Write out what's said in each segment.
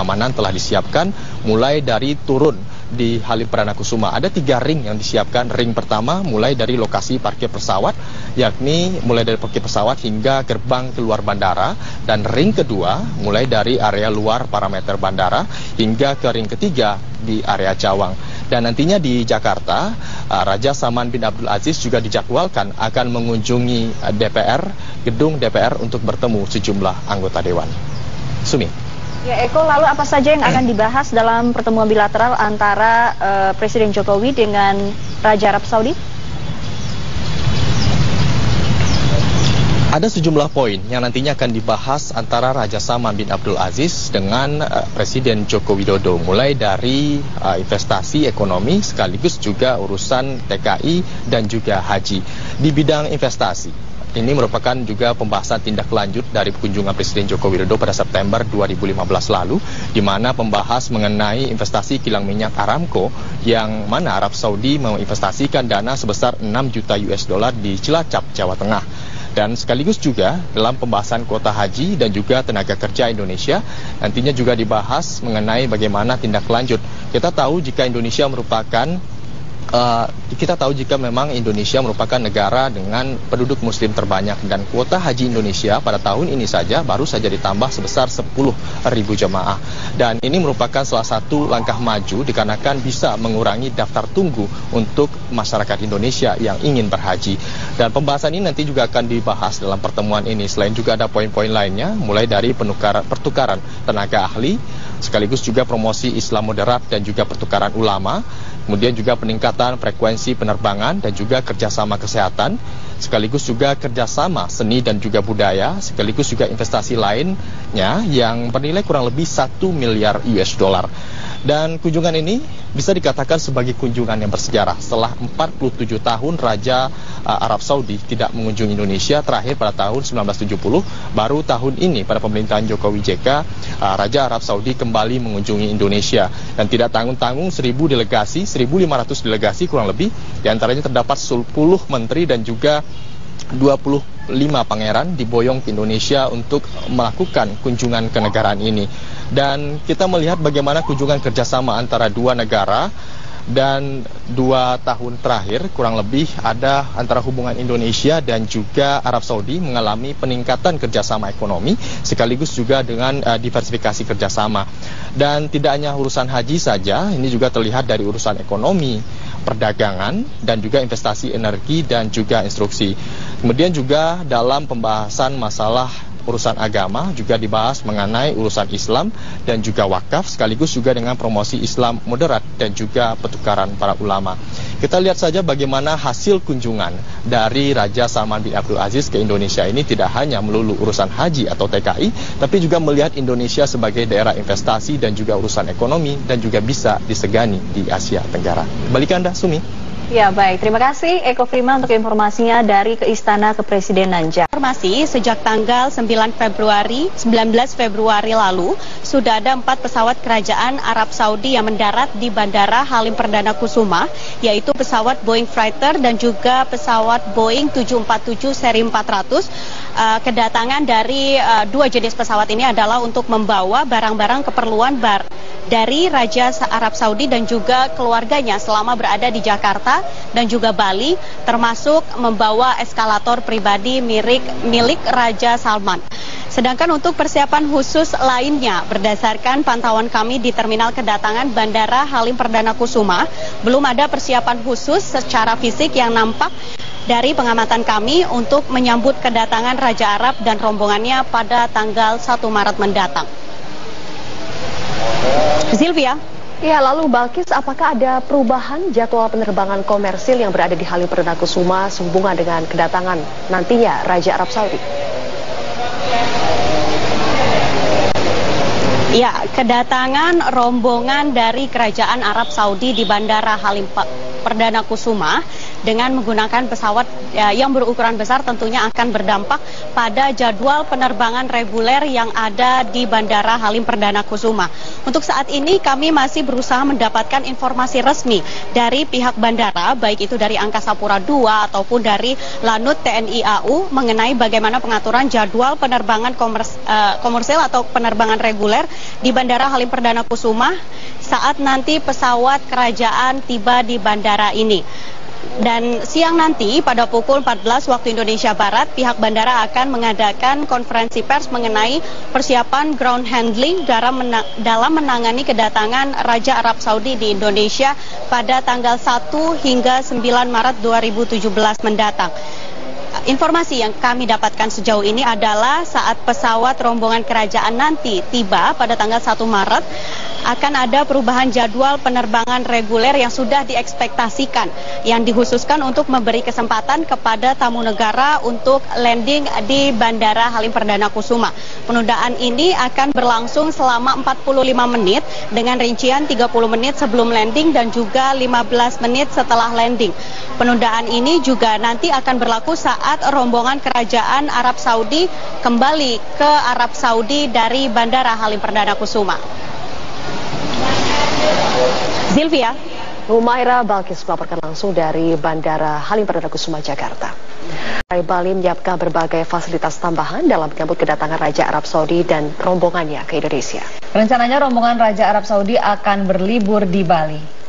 pengamanan telah disiapkan mulai dari turun di Halim Perdana Kusuma. Ada 3 ring yang disiapkan. Ring pertama mulai dari lokasi parkir pesawat, yakni mulai dari parkir pesawat hingga gerbang keluar bandara. Dan ring kedua mulai dari area luar parameter bandara hingga ke ring ketiga di area Cawang. Dan nantinya di Jakarta, Raja Salman bin Abdul Aziz juga dijadwalkan akan mengunjungi gedung DPR untuk bertemu sejumlah anggota dewan. Sumi. Ya Eko, lalu apa saja yang akan dibahas dalam pertemuan bilateral antara Presiden Jokowi dengan Raja Arab Saudi? Ada sejumlah poin yang nantinya akan dibahas antara Raja Salman bin Abdul Aziz dengan Presiden Joko Widodo, mulai dari investasi ekonomi sekaligus juga urusan TKI dan juga haji. Di bidang investasi, ini merupakan juga pembahasan tindak lanjut dari kunjungan Presiden Joko Widodo pada September 2015 lalu, di mana pembahas mengenai investasi kilang minyak Aramco, yang mana Arab Saudi menginvestasikan dana sebesar 6 juta US dollar di Cilacap, Jawa Tengah. Dan sekaligus juga dalam pembahasan kuota haji dan juga tenaga kerja Indonesia, nantinya juga dibahas mengenai bagaimana tindak lanjut. Kita tahu jika memang Indonesia merupakan negara dengan penduduk muslim terbanyak, dan kuota haji Indonesia pada tahun ini saja baru saja ditambah sebesar 10.000 jemaah. Dan ini merupakan salah satu langkah maju dikarenakan bisa mengurangi daftar tunggu untuk masyarakat Indonesia yang ingin berhaji. Dan pembahasan ini nanti juga akan dibahas dalam pertemuan ini. Selain juga ada poin-poin lainnya, mulai dari pertukaran tenaga ahli, sekaligus juga promosi Islam moderat dan juga pertukaran ulama, kemudian juga peningkatan frekuensi penerbangan dan juga kerjasama kesehatan, sekaligus juga kerjasama seni dan juga budaya, sekaligus juga investasi lainnya yang bernilai kurang lebih 1 miliar US dollar. Dan kunjungan ini bisa dikatakan sebagai kunjungan yang bersejarah. Setelah 47 tahun Raja Arab Saudi tidak mengunjungi Indonesia, terakhir pada tahun 1970, baru tahun ini pada pemerintahan Jokowi JK, Raja Arab Saudi kembali mengunjungi Indonesia. Dan tidak tanggung-tanggung 1.500 delegasi kurang lebih, diantaranya terdapat 10 menteri dan juga 25 pangeran diboyong ke Indonesia untuk melakukan kunjungan kenegaraan ini. Dan kita melihat bagaimana kunjungan kerjasama antara dua negara, dan 2 tahun terakhir kurang lebih ada antara hubungan Indonesia dan juga Arab Saudi mengalami peningkatan kerjasama ekonomi, sekaligus juga dengan diversifikasi kerjasama. Dan tidak hanya urusan haji saja, ini juga terlihat dari urusan ekonomi, perdagangan, dan juga investasi energi dan juga instruksi. Kemudian juga dalam pembahasan masalah urusan agama juga dibahas mengenai urusan Islam dan juga wakaf, sekaligus juga dengan promosi Islam moderat dan juga pertukaran para ulama. Kita lihat saja bagaimana hasil kunjungan dari Raja Salman bin Abdul Aziz ke Indonesia ini tidak hanya melulu urusan haji atau TKI, tapi juga melihat Indonesia sebagai daerah investasi dan juga urusan ekonomi dan juga bisa disegani di Asia Tenggara. Balik ke Anda, Sumi. Ya baik, terima kasih Eko Prima untuk informasinya dari ke Istana Kepresidenan Jakarta. Informasi sejak tanggal 19 Februari lalu sudah ada 4 pesawat kerajaan Arab Saudi yang mendarat di Bandara Halim Perdana Kusuma, yaitu pesawat Boeing Freighter dan juga pesawat Boeing 747 seri 400. Kedatangan dari 2 jenis pesawat ini adalah untuk membawa barang-barang keperluan dari Raja Arab Saudi dan juga keluarganya selama berada di Jakarta dan juga Bali, termasuk membawa eskalator pribadi milik Raja Salman. Sedangkan untuk persiapan khusus lainnya, berdasarkan pantauan kami di terminal kedatangan Bandara Halim Perdana Kusuma, belum ada persiapan khusus secara fisik yang nampak dari pengamatan kami untuk menyambut kedatangan Raja Arab dan rombongannya pada tanggal 1 Maret mendatang. Sylvia. Ya, lalu Balkis, apakah ada perubahan jadwal penerbangan komersil yang berada di Halim Perdana Kusuma sehubungan dengan kedatangan nantinya Raja Arab Saudi? Ya, kedatangan rombongan dari Kerajaan Arab Saudi di Bandara Halim Perdana Kusuma dengan menggunakan pesawat yang berukuran besar tentunya akan berdampak pada jadwal penerbangan reguler yang ada di Bandara Halim Perdana Kusuma. Untuk saat ini kami masih berusaha mendapatkan informasi resmi dari pihak bandara, baik itu dari Angkasa Pura II ataupun dari Lanut TNI AU mengenai bagaimana pengaturan jadwal penerbangan komersil atau penerbangan reguler di Bandara Halim Perdana Kusuma saat nanti pesawat kerajaan tiba di bandara ini. Dan siang nanti pada pukul 14 waktu Indonesia Barat, pihak bandara akan mengadakan konferensi pers mengenai persiapan ground handling dalam menangani kedatangan Raja Arab Saudi di Indonesia pada tanggal 1 hingga 9 Maret 2017 mendatang. Informasi yang kami dapatkan sejauh ini adalah saat pesawat rombongan kerajaan nanti tiba pada tanggal 1 Maret, akan ada perubahan jadwal penerbangan reguler yang sudah diekspektasikan, yang dikhususkan untuk memberi kesempatan kepada tamu negara untuk landing di Bandara Halim Perdana Kusuma. Penundaan ini akan berlangsung selama 45 menit dengan rincian 30 menit sebelum landing dan juga 15 menit setelah landing. Penundaan ini juga nanti akan berlaku saat rombongan kerajaan Arab Saudi kembali ke Arab Saudi dari Bandara Halim Perdana Kusuma. Zilvia. Humaira Balkis melaporkan langsung dari Bandara Halim Perdana Kusuma, Jakarta. Bali menyiapkan berbagai fasilitas tambahan dalam menyambut kedatangan Raja Arab Saudi dan rombongannya ke Indonesia. Rencananya rombongan Raja Arab Saudi akan berlibur di Bali.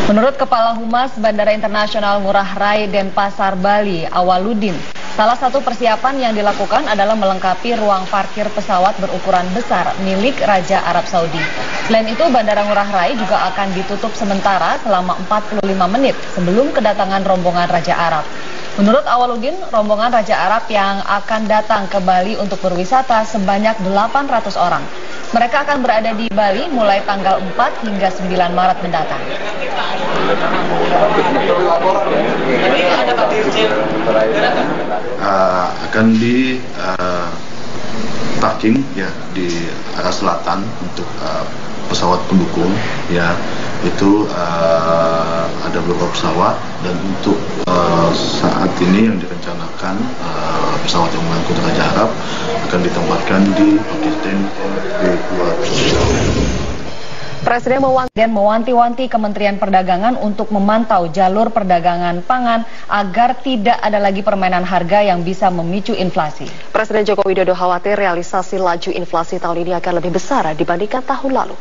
Menurut Kepala Humas Bandara Internasional Ngurah Rai Denpasar, Bali, Awaludin, salah satu persiapan yang dilakukan adalah melengkapi ruang parkir pesawat berukuran besar milik Raja Arab Saudi. Selain itu, Bandara Ngurah Rai juga akan ditutup sementara selama 45 menit sebelum kedatangan rombongan Raja Arab. Menurut Awaludin, rombongan Raja Arab yang akan datang ke Bali untuk berwisata sebanyak 800 orang. Mereka akan berada di Bali mulai tanggal 4 hingga 9 Maret mendatang. Akan di parking ya di arah selatan untuk pesawat pendukung ya, itu ada beberapa pesawat, dan untuk saat ini yang direncanakan pesawat yang mengangkut Raja Arab akan ditempatkan di parkir tank B2. Presiden mewanti-wanti Kementerian Perdagangan untuk memantau jalur perdagangan pangan agar tidak ada lagi permainan harga yang bisa memicu inflasi. Presiden Joko Widodo khawatir realisasi laju inflasi tahun ini akan lebih besar dibandingkan tahun lalu.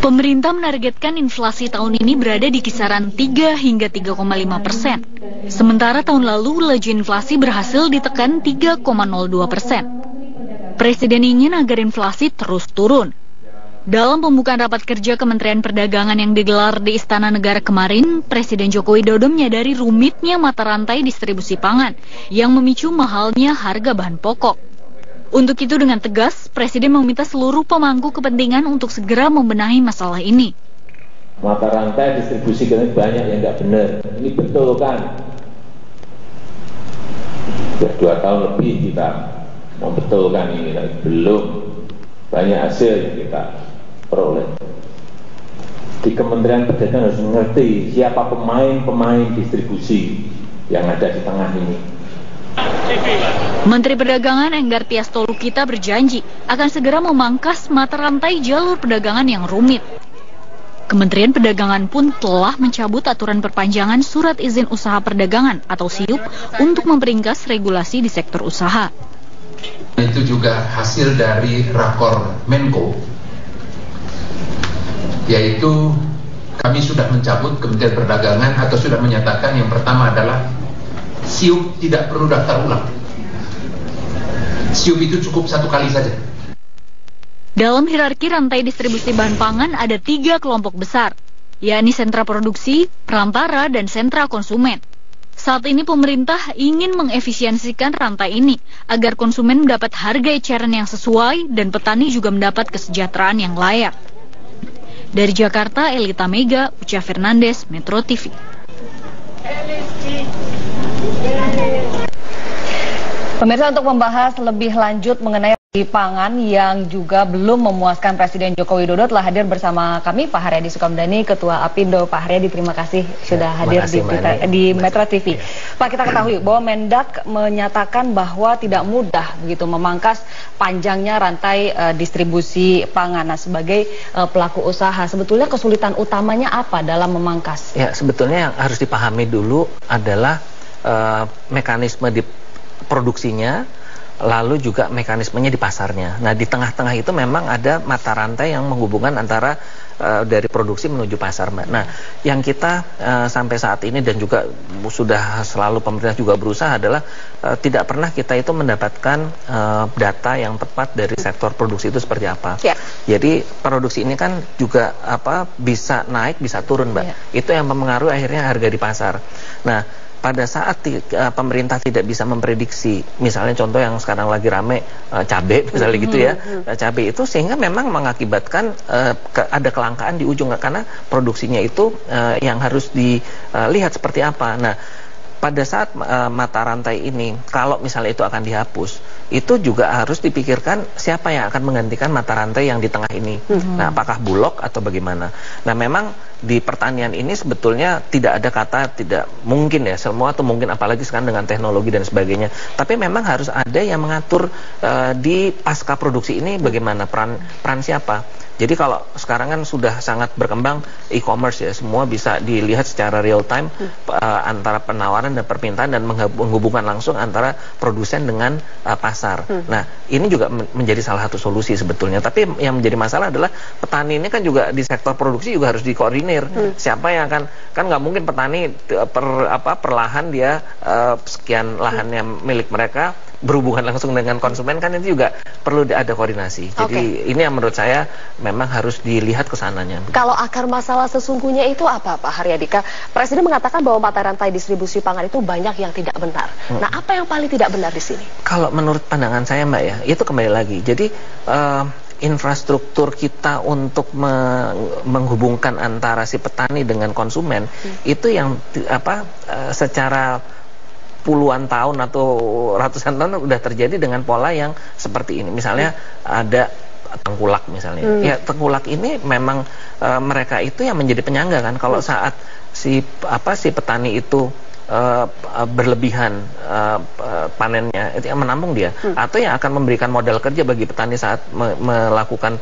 Pemerintah menargetkan inflasi tahun ini berada di kisaran 3 hingga 3,5%. Sementara tahun lalu laju inflasi berhasil ditekan 3,02%. Presiden ingin agar inflasi terus turun. Dalam pembukaan rapat kerja Kementerian Perdagangan yang digelar di Istana Negara kemarin, Presiden Joko Widodo menyadari rumitnya mata rantai distribusi pangan yang memicu mahalnya harga bahan pokok. Untuk itu dengan tegas, Presiden meminta seluruh pemangku kepentingan untuk segera membenahi masalah ini. Mata rantai distribusi ini banyak yang nggak benar. Ini betul kan? Sudah 2 tahun lebih kita membetulkan ini, tapi belum banyak hasil yang kita peroleh. Di Kementerian Perdagangan harus mengerti siapa pemain distribusi yang ada di tengah ini. Menteri Perdagangan Enggar Tias Tolukita berjanji akan segera memangkas mata rantai jalur perdagangan yang rumit. Kementerian Perdagangan pun telah mencabut aturan perpanjangan surat izin usaha perdagangan atau SIUP untuk memperingkas regulasi di sektor usaha. Itu juga hasil dari rakor Menko, yaitu kami sudah mencabut Kementerian Perdagangan atau sudah menyatakan yang pertama adalah SIUP tidak perlu daftar ulang. SIUP itu cukup 1 kali saja. Dalam hierarki rantai distribusi bahan pangan ada 3 kelompok besar, yakni sentra produksi, perantara, dan sentra konsumen. Saat ini pemerintah ingin mengefisiensikan rantai ini agar konsumen mendapat harga eceran yang sesuai dan petani juga mendapat kesejahteraan yang layak. Dari Jakarta, Elita Mega, Uca Fernandes, Metro TV. Pemirsa, untuk membahas lebih lanjut mengenai Pangan yang juga belum memuaskan Presiden Joko Widodo telah hadir bersama kami, Pak Haryadi Sukamdhani, Ketua Apindo. Pak Haryadi, terima kasih sudah hadir di Metro TV. Pak, kita ketahui bahwa Mendak menyatakan bahwa tidak mudah begitu memangkas panjangnya rantai distribusi pangan. Nah, sebagai pelaku usaha, sebetulnya kesulitan utamanya apa dalam memangkas? Ya, sebetulnya yang harus dipahami dulu adalah mekanisme di produksinya, lalu juga mekanismenya di pasarnya. Nah, di tengah-tengah itu memang ada mata rantai yang menghubungkan antara dari produksi menuju pasar, Mbak. Nah, yang kita sampai saat ini dan juga sudah selalu pemerintah juga berusaha adalah tidak pernah kita itu mendapatkan data yang tepat dari sektor produksi itu seperti apa. Ya. Jadi produksi ini kan juga bisa naik, bisa turun, Mbak. Ya. Itu yang mempengaruhi akhirnya harga di pasar. Nah, pada saat pemerintah tidak bisa memprediksi, misalnya contoh yang sekarang lagi rame cabai misalnya gitu ya, cabai itu sehingga memang mengakibatkan ada kelangkaan di ujung, karena produksinya itu yang harus dilihat seperti apa. Nah, pada saat mata rantai ini, kalau misalnya itu akan dihapus, itu juga harus dipikirkan siapa yang akan menggantikan mata rantai yang di tengah ini. Nah, apakah Bulog atau bagaimana? Nah, memang di pertanian ini sebetulnya tidak ada kata tidak mungkin ya, semua atau mungkin, apalagi sekarang dengan teknologi dan sebagainya. Tapi memang harus ada yang mengatur di pasca produksi ini bagaimana, peran siapa. Jadi kalau sekarang kan sudah sangat berkembang e-commerce ya, semua bisa dilihat secara real time antara penawaran dan permintaan dan menghubungkan langsung antara produsen dengan pasar. Nah, ini juga menjadi salah satu solusi sebetulnya. Tapi yang menjadi masalah adalah petani ini kan juga di sektor produksi juga harus dikoordinir. Siapa yang akan, kan nggak mungkin petani perlahan dia sekian lahannya milik mereka berhubungan langsung dengan konsumen, kan itu juga perlu ada koordinasi. Jadi ini yang menurut saya memang harus dilihat ke sananya. Kalau akar masalah sesungguhnya itu apa, Pak Haryadi? Presiden mengatakan bahwa mata rantai distribusi pangan itu banyak yang tidak benar. Nah, apa yang paling tidak benar di sini? Kalau menurut pandangan saya, Mbak, ya, itu kembali lagi. Jadi infrastruktur kita untuk menghubungkan antara si petani dengan konsumen itu yang secara puluhan tahun atau ratusan tahun udah terjadi dengan pola yang seperti ini. Misalnya ada tengkulak misalnya. Ya, tengkulak ini memang mereka itu yang menjadi penyangga kan. Kalau saat si petani itu berlebihan panennya, itu yang menampung dia, atau yang akan memberikan modal kerja bagi petani saat melakukan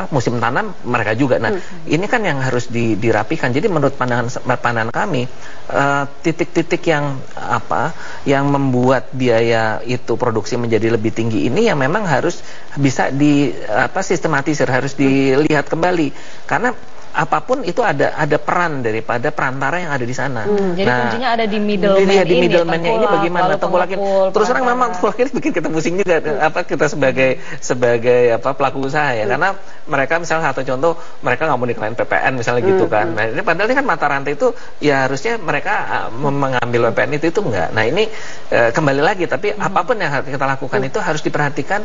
musim tanam mereka juga. Nah, ini kan yang harus dirapikan. Jadi menurut pandangan kami, titik-titik yang membuat biaya itu produksi menjadi lebih tinggi ini yang memang harus bisa sistematisir, harus dilihat kembali, karena apapun itu ada peran daripada perantara yang ada di sana. Jadi kuncinya ada di middleman di middleman-nya ini bagaimana tenggulakin. Terus terang memang tenggulakin bikin kita pusing juga, kita sebagai pelaku usaha ya, karena mereka misalnya satu contoh, mereka nggak mau dikenain PPN misalnya gitu kan. Nah, ini padahal ini kan mata rantai itu ya harusnya mereka mengambil PPN itu enggak. Nah, ini kembali lagi, tapi apapun yang kita lakukan itu harus diperhatikan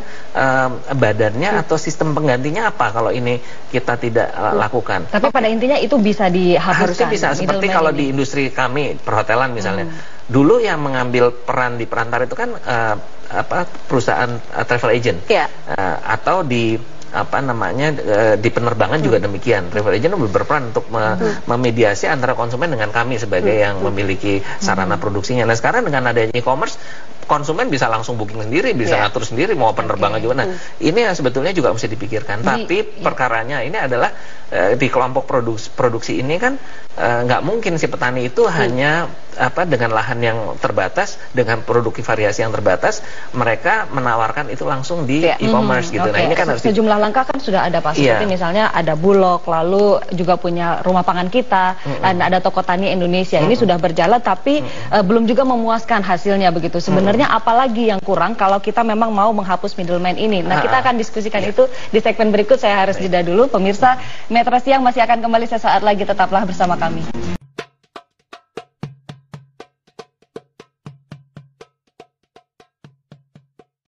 badannya atau sistem penggantinya apa kalau ini kita tidak lakukan. Tapi pada intinya itu bisa dihapuskan. Harusnya bisa, seperti kalau di industri kami, perhotelan misalnya. Dulu yang mengambil peran di perantara itu kan perusahaan travel agent. Atau di di penerbangan juga demikian. Travel agent berperan untuk memediasi antara konsumen dengan kami sebagai yang memiliki sarana produksinya. Nah, sekarang dengan adanya e-commerce, konsumen bisa langsung booking sendiri, bisa ngatur sendiri mau penerbangan juga. Nah, ini yang sebetulnya juga mesti dipikirkan. Tapi perkaranya ini adalah di kelompok produksi ini kan nggak mungkin si petani itu hanya dengan lahan yang terbatas, dengan produksi variasi yang terbatas, mereka menawarkan itu langsung di e-commerce gitu. Nah, ini kan harus sejumlah langkah kan sudah ada, Pak. Seperti misalnya ada Bulog, lalu juga punya Rumah Pangan Kita, dan ada Toko Tani Indonesia. Ini sudah berjalan, tapi belum juga memuaskan hasilnya begitu. Sebenarnya apalagi yang kurang kalau kita memang mau menghapus middleman ini. Nah, kita akan diskusikan itu di segmen berikut. Saya harus jeda dulu. Pemirsa, Metro Siang masih akan kembali sesaat lagi. Tetaplah bersama kami.